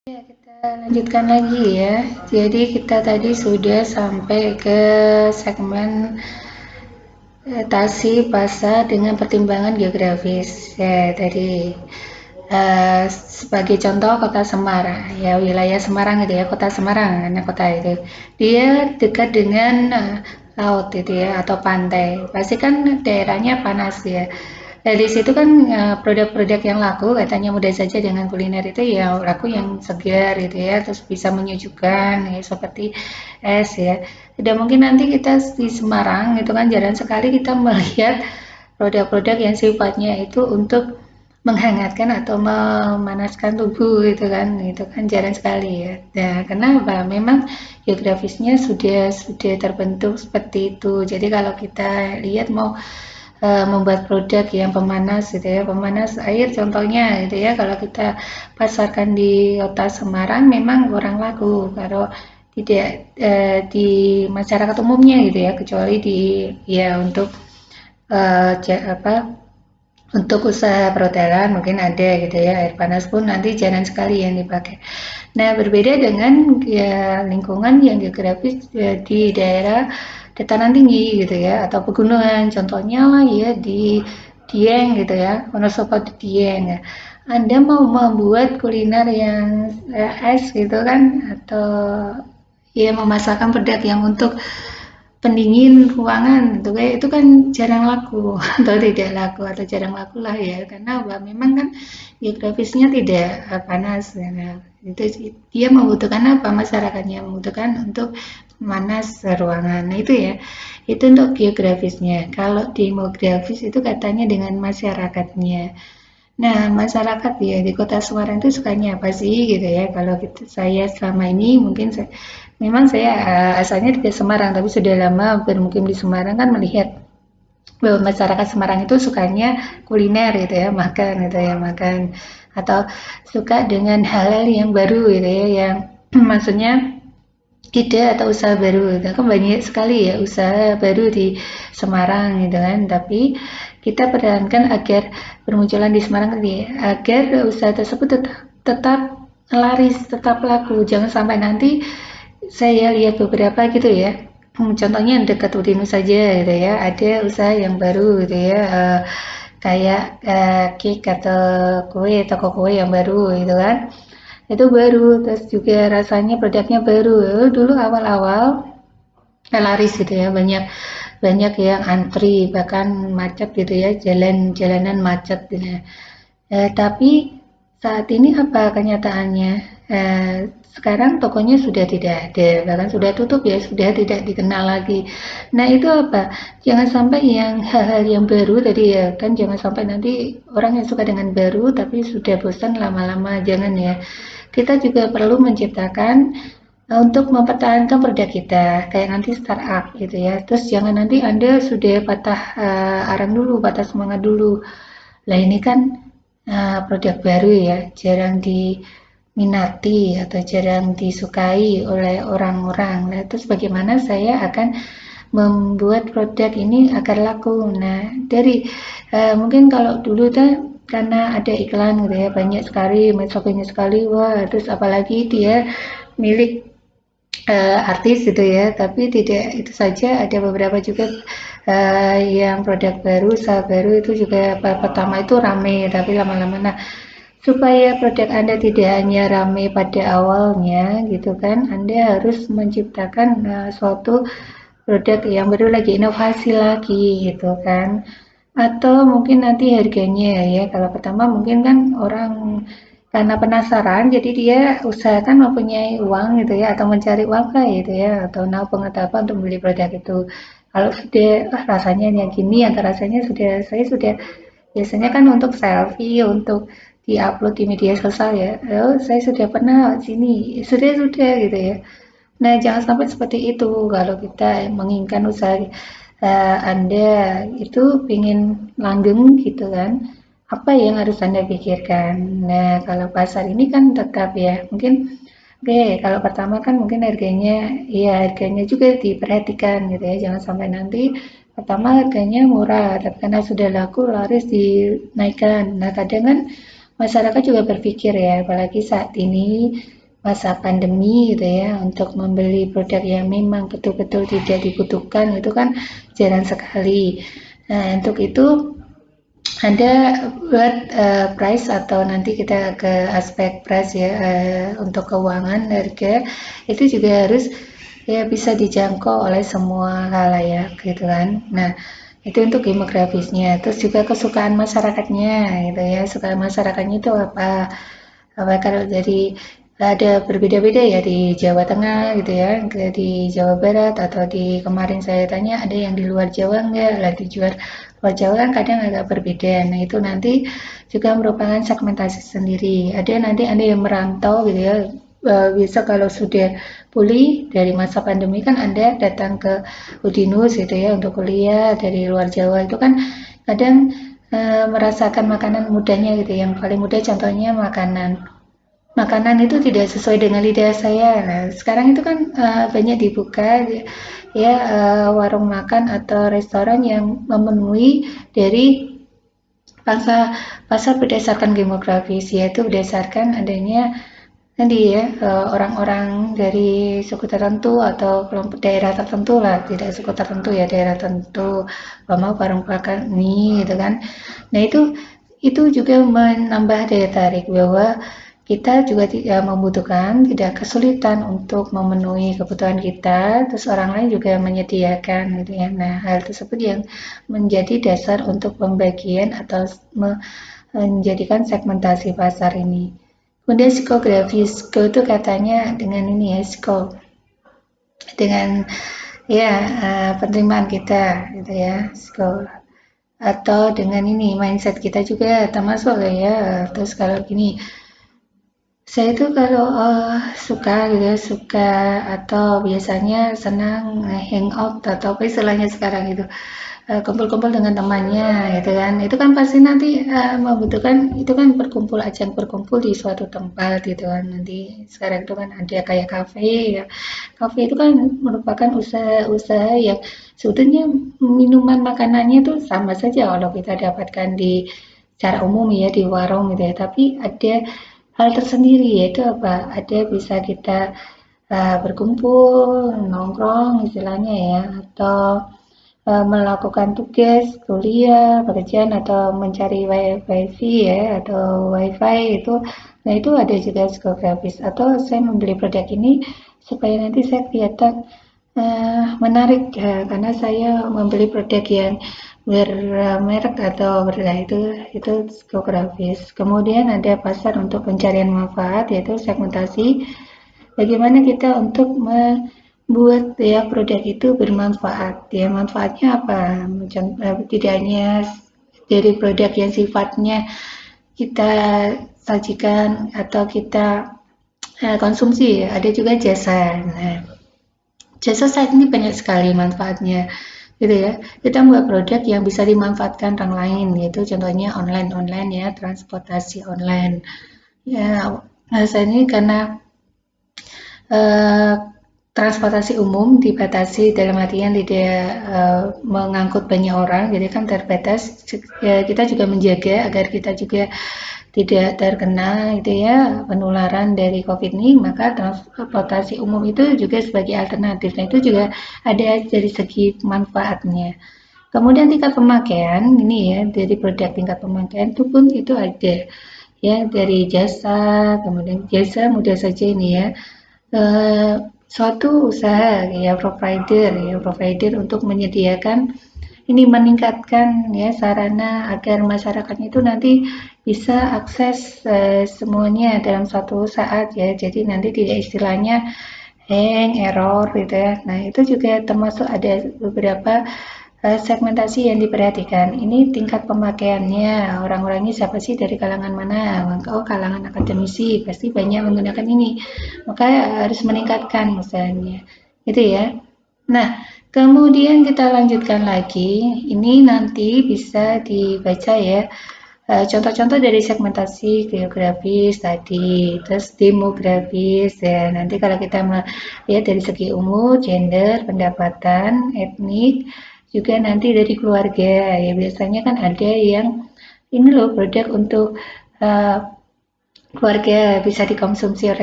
Ya, kita lanjutkan lagi ya. Jadi kita tadi sudah sampai ke segmen tasi pasar dengan pertimbangan geografis. Ya, tadi sebagai contoh kota Semarang, ya wilayah Semarang gitu ya, kota Semarang, karena kota itu dia dekat dengan laut itu ya atau pantai. Pasti kan daerahnya panas ya. Nah, di situ kan produk-produk yang laku katanya mudah saja dengan kuliner itu ya laku yang segar gitu ya, terus bisa menyejukkan ya seperti es ya. Tidak mungkin nanti kita di Semarang itu kan jarang sekali kita melihat produk-produk yang sifatnya itu untuk menghangatkan atau memanaskan tubuh itu kan jarang sekali ya. Nah, kenapa? Memang geografisnya sudah terbentuk seperti itu. Jadi kalau kita lihat mau membuat produk yang pemanas gitu ya, pemanas air contohnya gitu ya, kalau kita pasarkan di kota Semarang memang kurang laku kalau tidak di masyarakat umumnya gitu ya, kecuali di ya untuk apa untuk usaha perhotelan mungkin ada gitu ya, air panas pun nanti jarang sekali yang dipakai. Nah, berbeda dengan ya, lingkungan yang geografis ya, di daerah dataran tinggi gitu ya atau pegunungan, contohnya ya di Dieng gitu ya, Wonosobo di Dieng ya. Anda mau membuat kuliner yang es gitu kan atau ya memasarkan produk yang untuk pendingin ruangan gitu kayak itu kan jarang laku atau tidak laku atau jarang laku lah ya karena memang kan geografisnya tidak panas ya. Nah, itu dia membutuhkan apa masyarakatnya membutuhkan untuk panas ruangan. Nah, itu ya itu untuk geografisnya. Kalau demografis itu katanya dengan masyarakatnya. Nah, masyarakat ya di Kota Semarang itu sukanya apa sih gitu ya? Kalau gitu, saya selama ini mungkin memang saya asalnya tidak Semarang, tapi sudah lama bermukim di Semarang kan melihat bahwa masyarakat Semarang itu sukanya kuliner gitu ya, makan gitu ya, makan atau suka dengan hal-hal yang baru gitu ya, yang maksudnya ide atau usaha baru itu kan banyak sekali ya usaha baru di Semarang gitu kan tapi kita pertahankan agar bermunculan di Semarang tadi agar usaha tersebut tetap laris tetap laku jangan sampai nanti saya lihat beberapa gitu ya contohnya dekat Udinus saja gitu ya ada usaha yang baru gitu ya kayak cake atau kue toko kue yang baru gitu kan itu baru terus juga rasanya produknya baru. Dulu awal-awal laris gitu ya banyak banyak yang antri bahkan macet gitu ya jalan-jalanan macet gitu ya. Tapi saat ini apa kenyataannya? Sekarang tokonya sudah tidak ada, bahkan sudah tutup ya, sudah tidak dikenal lagi. Nah itu apa? Jangan sampai yang hal-hal yang baru tadi ya, kan jangan sampai nanti orang yang suka dengan baru tapi sudah bosan lama-lama, jangan ya. Kita juga perlu menciptakan untuk mempertahankan produk kita, kayak nanti startup gitu ya. Terus jangan nanti Anda sudah patah arang dulu, patah semangat dulu. Lah ini kan produk baru ya, jarang diminati atau jarang disukai oleh orang-orang. Nah, terus bagaimana saya akan membuat produk ini agar laku? Nah, dari mungkin kalau dulu tuh karena ada iklan gitu ya, banyak sekali, banyak sekali, wah, terus apalagi dia milik artis gitu ya, tapi tidak itu saja ada beberapa juga yang produk baru, usaha baru itu juga pertama itu rame, tapi lama-lama nah supaya produk Anda tidak hanya rame pada awalnya gitu kan, Anda harus menciptakan suatu produk yang baru lagi, inovasi lagi gitu kan. Atau mungkin nanti harganya ya, kalau pertama mungkin kan orang karena penasaran, jadi dia usahakan mempunyai uang gitu ya, atau mencari uang lah gitu ya, atau tahu pengetahuan untuk membeli produk itu. Kalau sudah rasanya yang gini, atau rasanya sudah saya sudah biasanya kan untuk selfie, untuk diupload di media sosial ya. Oh, saya sudah pernah sini, sudah gitu ya. Nah, jangan sampai seperti itu kalau kita menginginkan usaha Anda itu ingin langgeng gitu kan. Apa yang harus Anda pikirkan? Nah, kalau pasar ini kan tetap ya, mungkin oke, kalau pertama kan mungkin harganya, ya harganya juga diperhatikan gitu ya, jangan sampai nanti pertama harganya murah, tapi karena sudah laku laris dinaikkan. Nah, kadang kan masyarakat juga berpikir ya, apalagi saat ini masa pandemi gitu ya, untuk membeli produk yang memang betul-betul tidak dibutuhkan itu kan jarang sekali. Nah, untuk itu ada buat price atau nanti kita ke aspek price ya, untuk keuangan harga itu juga harus ya bisa dijangkau oleh semua halayak gitu kan. Nah, itu untuk demografisnya. Terus juga kesukaan masyarakatnya gitu ya. Suka masyarakatnya itu apa? Apa kalau dari ada berbeda-beda ya di Jawa Tengah gitu ya, di Jawa Barat atau di kemarin saya tanya ada yang di luar Jawa enggak? Lah di luar Jawa kan kadang agak berbeda. Nah itu nanti juga merupakan segmentasi sendiri. Ada yang merantau gitu ya. Bisa kalau sudah pulih dari masa pandemi kan Anda datang ke Udinus gitu ya untuk kuliah dari luar Jawa itu kan kadang merasakan makanan mudanya gitu. Yang paling mudah contohnya makanan itu tidak sesuai dengan lidah saya. Nah, sekarang itu kan banyak dibuka ya warung makan atau restoran yang memenuhi dari pasar pasar berdasarkan demografis, yaitu berdasarkan adanya tadi ya orang-orang dari suku tertentu atau kelompok daerah tertentu lah, tidak suku tertentu ya, daerah tertentu, mau warung makan mie gitu kan. Nah itu juga menambah daya tarik bahwa kita juga tidak membutuhkan, tidak kesulitan untuk memenuhi kebutuhan kita, terus orang lain juga menyediakan gitu ya. Nah, hal tersebut yang menjadi dasar untuk pembagian atau menjadikan segmentasi pasar ini. Kemudian psikografis, itu katanya dengan ini ya, dengan ya penerimaan kita gitu ya, atau dengan ini mindset kita juga termasuk ya. Terus kalau gini, saya itu kalau suka gitu ya, suka atau biasanya senang hangout atau apa istilahnya sekarang itu kumpul-kumpul dengan temannya gitu kan. Itu kan pasti nanti membutuhkan itu kan ajang berkumpul di suatu tempat gitu kan. Nanti sekarang itu kan ada kayak kafe ya. Kafe itu kan merupakan usaha-usaha yang sebetulnya minuman makanannya itu sama saja kalau kita dapatkan di secara umum ya di warung gitu ya. Tapi ada hal tersendiri yaitu apa? Ada bisa kita berkumpul, nongkrong istilahnya ya, atau melakukan tugas, kuliah, pekerjaan atau mencari wifi ya atau wifi itu, nah itu ada juga psikografis. Atau saya membeli produk ini supaya nanti saya kelihatan menarik karena saya membeli produk yang bermerek atau nah itu psikografis. Kemudian ada pasar untuk pencarian manfaat yaitu segmentasi. Bagaimana kita untuk membuat ya produk itu bermanfaat? Ya manfaatnya apa? Tidak hanya dari produk yang sifatnya kita sajikan atau kita konsumsi, ada juga jasa. Nah, jasa saat ini banyak sekali manfaatnya gitu ya. Kita membuat produk yang bisa dimanfaatkan orang lain, yaitu contohnya online ya, transportasi online. Ya, saat ini karena eh, transportasi umum dibatasi dalam artian tidak mengangkut banyak orang, jadi kan terbatas. Ya, kita juga menjaga agar kita juga tidak terkena gitu ya penularan dari COVID ini, maka transportasi umum itu juga sebagai alternatif. Nah, itu juga ada dari segi manfaatnya. Kemudian tingkat pemakaian ini ya dari produk tingkat pemakaian itu pun itu ada ya dari jasa, kemudian jasa mudah saja ini ya eh, suatu usaha ya provider untuk menyediakan ini meningkatkan ya sarana agar masyarakatnya itu nanti bisa akses semuanya dalam suatu saat ya. Jadi nanti tidak istilahnya hang, error gitu ya. Nah, itu juga termasuk ada beberapa segmentasi yang diperhatikan. Ini tingkat pemakaiannya, orang-orangnya siapa sih, dari kalangan mana? Oh, kalangan akademisi, pasti banyak menggunakan ini. Maka harus meningkatkan misalnya. Gitu ya. Nah, kemudian kita lanjutkan lagi. Ini nanti bisa dibaca ya. Contoh-contoh dari segmentasi geografis tadi, terus demografis ya. Nanti kalau kita melihat dari segi umur, gender, pendapatan, etnik, juga nanti dari keluarga ya. Biasanya kan ada yang ini loh produk untuk eh, keluarga bisa dikonsumsi oleh